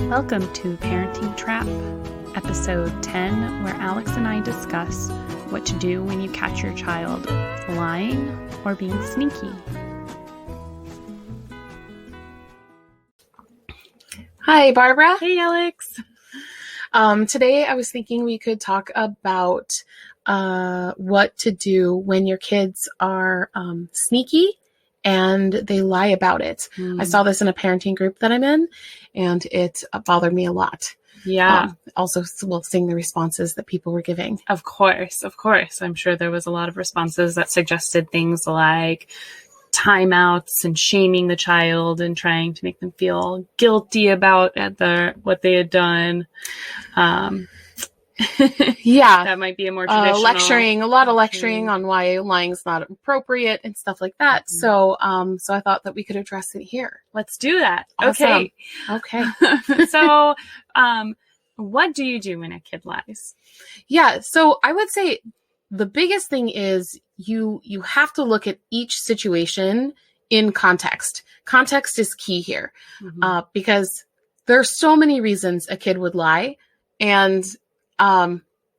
Welcome to Parenting Trap, episode 10, where Alex and I discuss what to do when you catch your child lying or being sneaky. Hi, Barbara. Hey, Alex. Today I was thinking we could talk about what to do when your kids are sneaky and they lie about it. I saw this in a parenting group that I'm in, and it bothered me a lot. Yeah. Also, we'll seeing the responses that people were giving. Of course. I'm sure there was a lot of responses that suggested things like timeouts and shaming the child and trying to make them feel guilty about what they had done. Yeah. That might be a more traditional a lot of lecturing on why lying is not appropriate and stuff like that. Mm-hmm. So I thought that we could address it here. Let's do that. Awesome. Okay. So, what do you do when a kid lies? Yeah. So I would say the biggest thing is you have to look at each situation in context. Context is key here, because there are so many reasons a kid would lie. And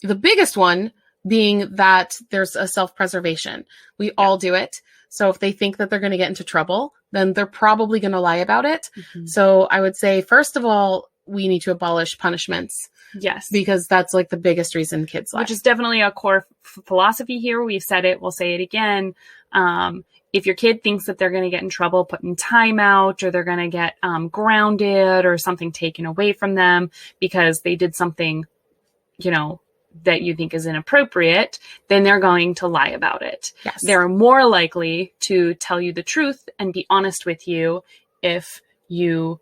the biggest one being that there's a self-preservation. We all do it. So if they think that they're going to get into trouble, then they're probably going to lie about it. Mm-hmm. So I would say, first of all, we need to abolish punishments. Yes. Because that's like the biggest reason kids lie. Which is definitely a core philosophy here. We've said it. We'll say it again. If your kid thinks that they're going to get in trouble, put in timeout, or they're going to get grounded or something taken away from them because they did something, that you think is inappropriate, then they're going to lie about it. Yes. They're more likely to tell you the truth and be honest with you if you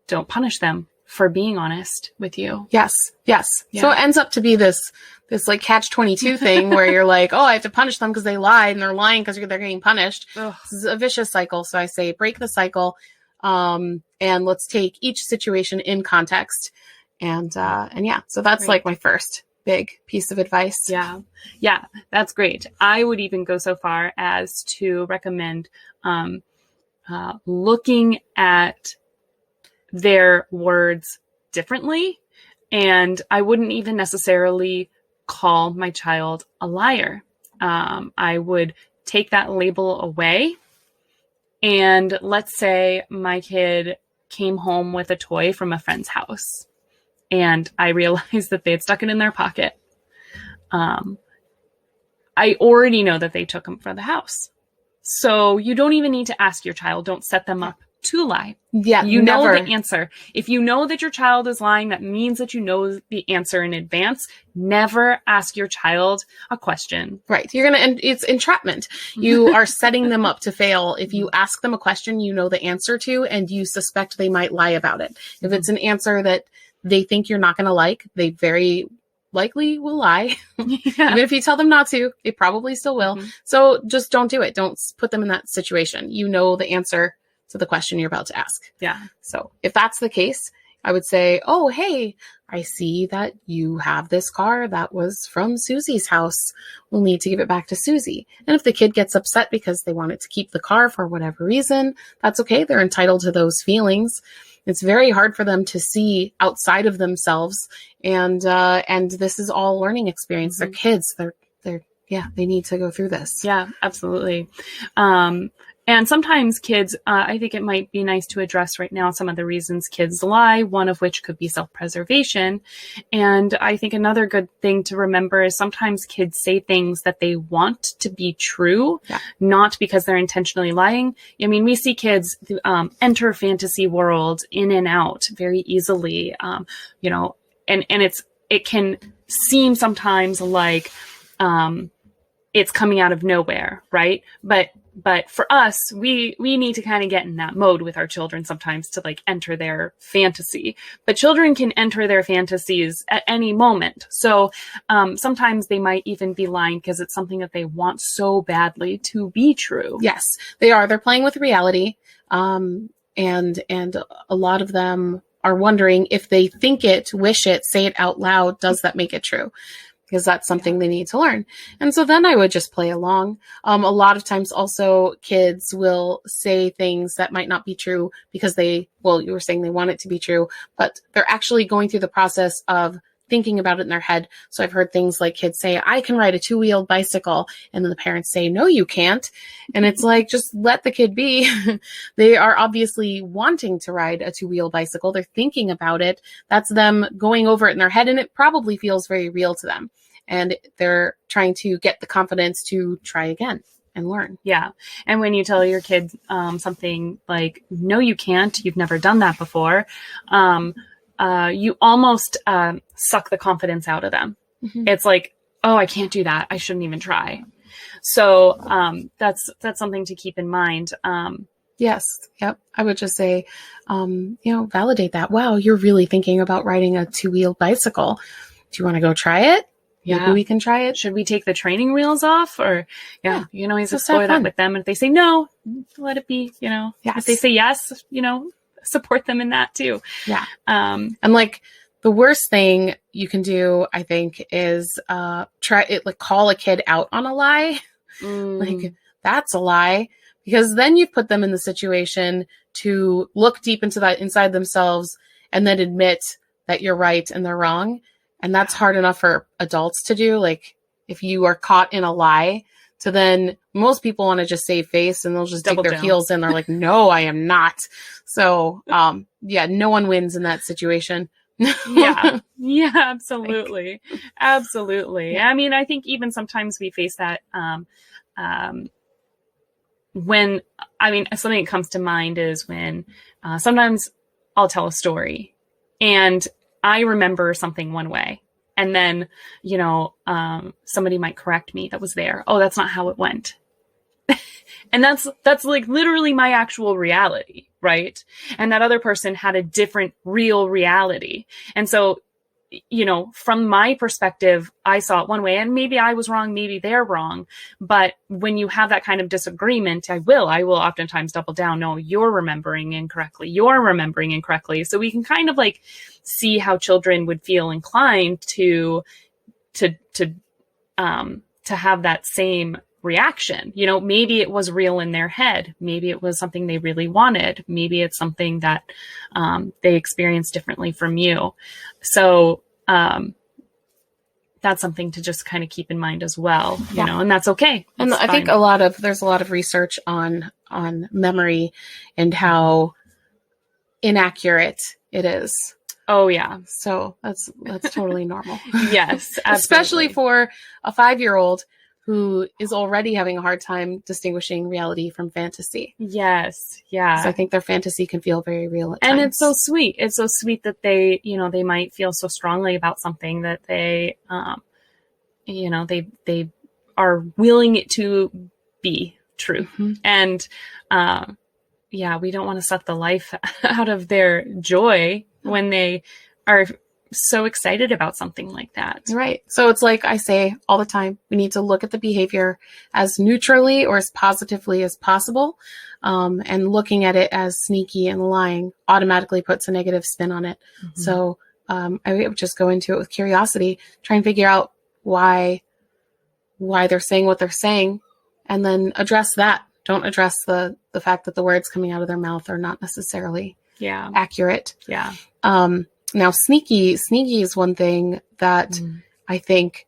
don't punish them for being honest with you. Yes. Yeah. So it ends up to be this like catch-22 thing where you're like, oh, I have to punish them because they lied, and they're lying because they're getting punished. Ugh. This is a vicious cycle. So I say break the cycle, and let's take each situation in context. And yeah, so that's great. Like my first big piece of advice. Yeah, that's great. I would even go so far as to recommend looking at their words differently. And I wouldn't even necessarily call my child a liar. I would take that label away. And let's say my kid came home with a toy from a friend's house, and I realized that they had stuck it in their pocket. I already know that they took them from the house. So you don't even need to ask your child. Don't set them up to lie. Yeah, you know the answer. If you know that your child is lying, that means that you know the answer in advance. Never ask your child a question. Right. It's entrapment. You are setting them up to fail. If you ask them a question you know the answer to, and you suspect they might lie about it. If it's an answer that they think you're not going to like, they very likely will lie. Yeah. Even if you tell them not to, they probably still will. Mm-hmm. So just don't do it. Don't put them in that situation. You know the answer to the question you're about to ask. Yeah. So if that's the case, I would say, oh, hey, I see that you have this car that was from Susie's house. We'll need to give it back to Susie. And if the kid gets upset because they wanted to keep the car for whatever reason, that's okay. They're entitled to those feelings. It's very hard for them to see outside of themselves. And this is all learning experience. Mm-hmm. They're kids. They need to go through this. Yeah, absolutely. And sometimes kids, I think it might be nice to address right now some of the reasons kids lie, one of which could be self-preservation. And I think another good thing to remember is sometimes kids say things that they want to be true, not because they're intentionally lying. I mean, we see kids enter fantasy worlds in and out very easily, and it can seem sometimes like it's coming out of nowhere, right? But for us, we need to kind of get in that mode with our children sometimes to like enter their fantasy. But children can enter their fantasies at any moment. So sometimes they might even be lying because it's something that they want so badly to be true. Yes, they are. They're playing with reality. And a lot of them are wondering if they think it, wish it, say it out loud, does that make it true? because that's something they need to learn. And so then I would just play along. A lot of times also kids will say things that might not be true because you were saying they want it to be true, but they're actually going through the process of thinking about it in their head. So I've heard things like kids say, I can ride a 2-wheeled bicycle. And then the parents say, no, you can't. And it's like, just let the kid be. They are obviously wanting to ride a 2-wheeled bicycle. They're thinking about it. That's them going over it in their head. And it probably feels very real to them. And they're trying to get the confidence to try again and learn. Yeah. And when you tell your kid something like, no, you can't, you've never done that before, you almost suck the confidence out of them. Mm-hmm. It's like, oh, I can't do that. I shouldn't even try. So that's something to keep in mind. Yes. Yep. I would just say, validate that. Wow, you're really thinking about riding a 2-wheeled bicycle. Do you want to go try it? Yeah. Maybe we can try it. Should we take the training wheels off? Or you can always explore that with them. And if they say no, let it be, Yes. If they say yes, support them in that too. Yeah. And like the worst thing you can do, I think, is try it, like call a kid out on a lie. Like, that's a lie, because then you put them in the situation to look deep into that inside themselves and then admit that you're right and they're wrong. And that's hard enough for adults to do. Like, if you are caught in a lie, to then most people want to just save face and they'll just dig their heels in. They're like, no, I am not. So, no one wins in that situation. Yeah, absolutely. Absolutely. Yeah. I mean, I think even sometimes we face that, something that comes to mind is when, sometimes I'll tell a story and I remember something one way. And then, somebody might correct me that was there. Oh, that's not how it went. And that's like literally my actual reality, right? And that other person had a different real reality. And so, from my perspective, I saw it one way, and maybe I was wrong, maybe they're wrong. But when you have that kind of disagreement, I will oftentimes double down. No, you're remembering incorrectly. So we can kind of like see how children would feel inclined to have that same reaction. Maybe it was real in their head. Maybe it was something they really wanted. Maybe it's something that they experienced differently from you. So that's something to just kind of keep in mind as well, and that's okay. And I think there's a lot of research on memory and how inaccurate it is. Oh yeah. So that's totally normal. Yes. Absolutely. Especially for a 5-year-old who is already having a hard time distinguishing reality from fantasy. Yes. Yeah. So I think their fantasy can feel very real at times. And it's so sweet. It's so sweet that they, they might feel so strongly about something that they, they are willing it to be true. Mm-hmm. And, we don't want to suck the life out of their joy when they are so excited about something like that. Right. So it's like I say all the time, we need to look at the behavior as neutrally or as positively as possible. And looking at it as sneaky and lying automatically puts a negative spin on it. Mm-hmm. So I would just go into it with curiosity, try and figure out why they're saying what they're saying, and then address that. Don't address the fact that the words coming out of their mouth are not necessarily accurate. Yeah. Now, sneaky is one thing that I think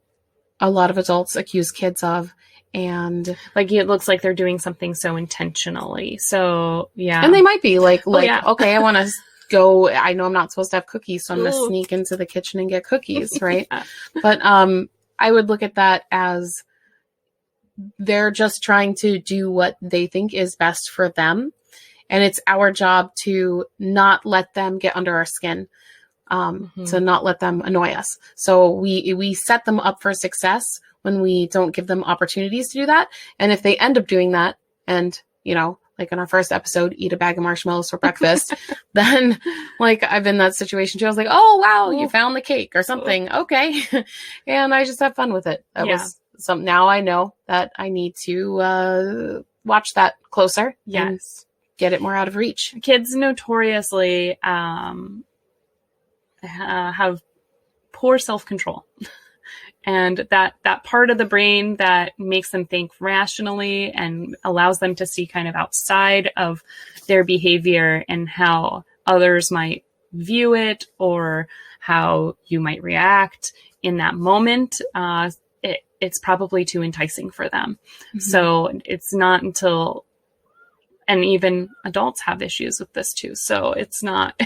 a lot of adults accuse kids of. And like, it looks like they're doing something so intentionally. So, yeah. And they might be okay, I want to go, I know I'm not supposed to have cookies, so I'm going to sneak into the kitchen and get cookies, right? Yeah. But I would look at that as they're just trying to do what they think is best for them. And it's our job to not let them get under our skin, to not let them annoy us. So we set them up for success when we don't give them opportunities to do that. And if they end up doing that and, like in our first episode, eat a bag of marshmallows for breakfast, then like I've been in that situation too. I was like, oh, wow, you found the cake or something. Okay. And I just have fun with it. That was something. Now I know that I need to watch that closer. Yes. Get it more out of reach. Kids notoriously have poor self-control. And that part of the brain that makes them think rationally and allows them to see kind of outside of their behavior and how others might view it or how you might react in that moment, it's probably too enticing for them. Mm-hmm. So it's not until, and even adults have issues with this too. So it's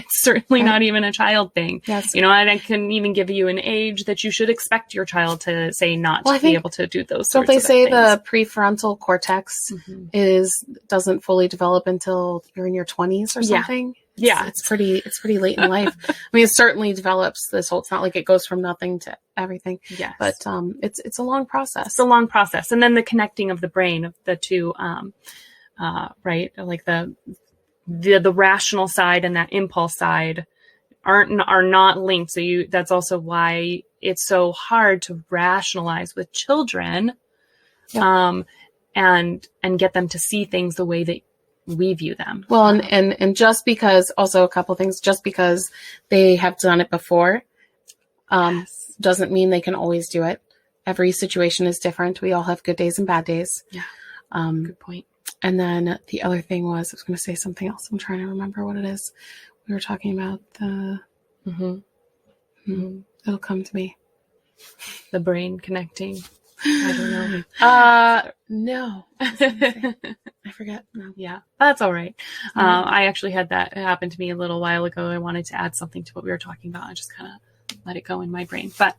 certainly not even a child thing. Yes. And I couldn't even give you an age that you should expect your child to say not to be able to do those sorts of things. Don't they say the prefrontal cortex doesn't fully develop until you're in your 20s or something? Yeah. It's pretty late in life. I mean, it certainly develops this whole, it's not like it goes from nothing to everything. Yes. But it's a long process. It's a long process. And then the connecting of the brain of the two, right? Like the rational side and that impulse side are not linked. So that's also why it's so hard to rationalize with children, and get them to see things the way that we view them. Well, and just because, also a couple things, just because they have done it before, doesn't mean they can always do it. Every situation is different. We all have good days and bad days. Yeah. Good point. And then the other thing was, I was going to say something else. I'm trying to remember what it is. We were talking about the, it'll come to me. The brain connecting. I don't know. No. I forget. No. Yeah, that's all right. I actually had that happen to me a little while ago. I wanted to add something to what we were talking about. I just kind of let it go in my brain. But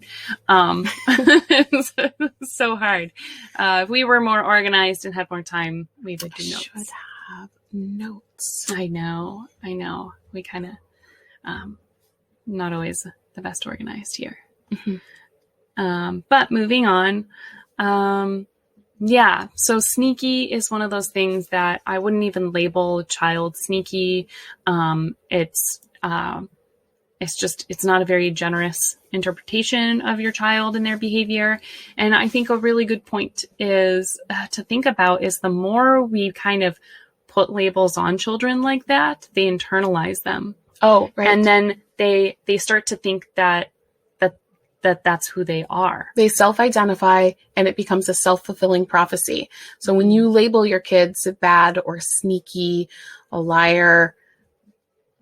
it's so hard. If we were more organized and had more time, we would do notes. Should have notes. I know. We kind of not always the best organized here. But moving on. So sneaky is one of those things that I wouldn't even label a child sneaky. It's not a very generous interpretation of your child and their behavior. And I think a really good point is to think about is the more we kind of put labels on children like that, they internalize them. Oh, right. And then they start to think that's who they are. They self-identify and it becomes a self-fulfilling prophecy. So when you label your kids bad or sneaky, a liar,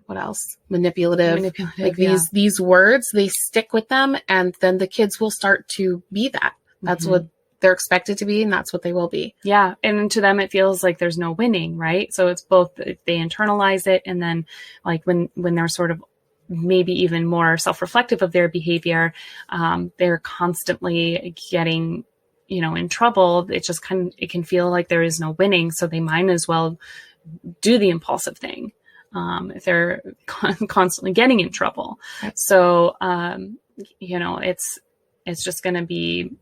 what else? Manipulative. Like these words, they stick with them and then the kids will start to be that. That's what they're expected to be and that's what they will be. Yeah. And to them, it feels like there's no winning, right? So it's both, they internalize it and then like when they're sort of maybe even more self-reflective of their behavior, they're constantly getting, in trouble. It just it can feel like there is no winning. So they might as well do the impulsive thing. If they're constantly getting in trouble. Right. So, it's just going to be,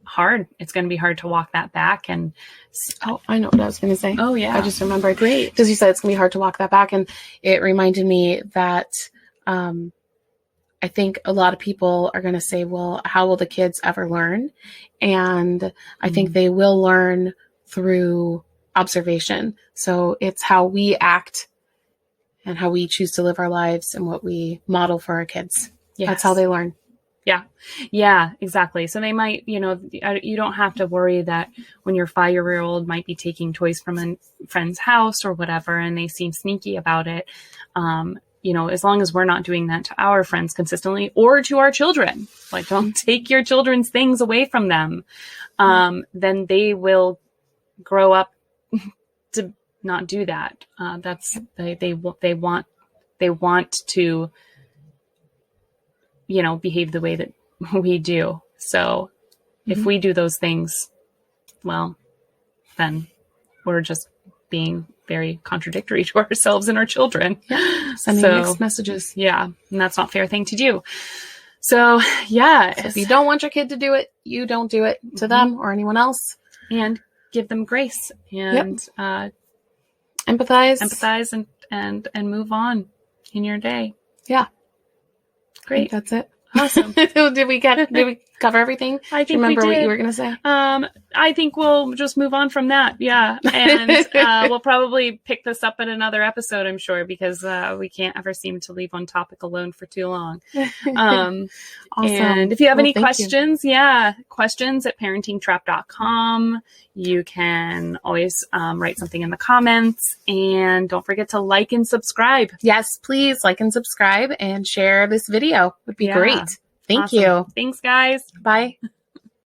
hard. It's going to be hard to walk that back. And I know what I was going to say. Oh yeah. I just remembered. Great. Because you said it's going to be hard to walk that back. And it reminded me that, I think a lot of people are going to say, well, how will the kids ever learn? And I think they will learn through observation. So it's how we act and how we choose to live our lives and what we model for our kids. Yes. That's how they learn. Yeah, exactly. So they might, you don't have to worry that when your 5-year-old might be taking toys from a friend's house or whatever, and they seem sneaky about it. As long as we're not doing that to our friends consistently or to our children, like don't take your children's things away from them. Then they will grow up to not do that. They want to, behave the way that we do. So if we do those things, well, then we're just being very contradictory to ourselves and our children. Yeah. Sending mixed messages. Yeah. And that's not a fair thing to do. So yeah. So if you don't want your kid to do it, you don't do it to them or anyone else. And give them grace and empathize and move on in your day. Yeah. Great. That's it. Awesome. Did we cover everything? I think Do you remember we did. what you were going to say? I think we'll just move on from that. Yeah. And we'll probably pick this up in another episode, I'm sure, because we can't ever seem to leave one topic alone for too long. Awesome. And if you have any thank questions, questions at parentingtrap.com. You can always write something in the comments, and don't forget to like and subscribe. Yes, please like and subscribe and share this video. Would be great. Thank Awesome. you. Thanks, guys. Bye.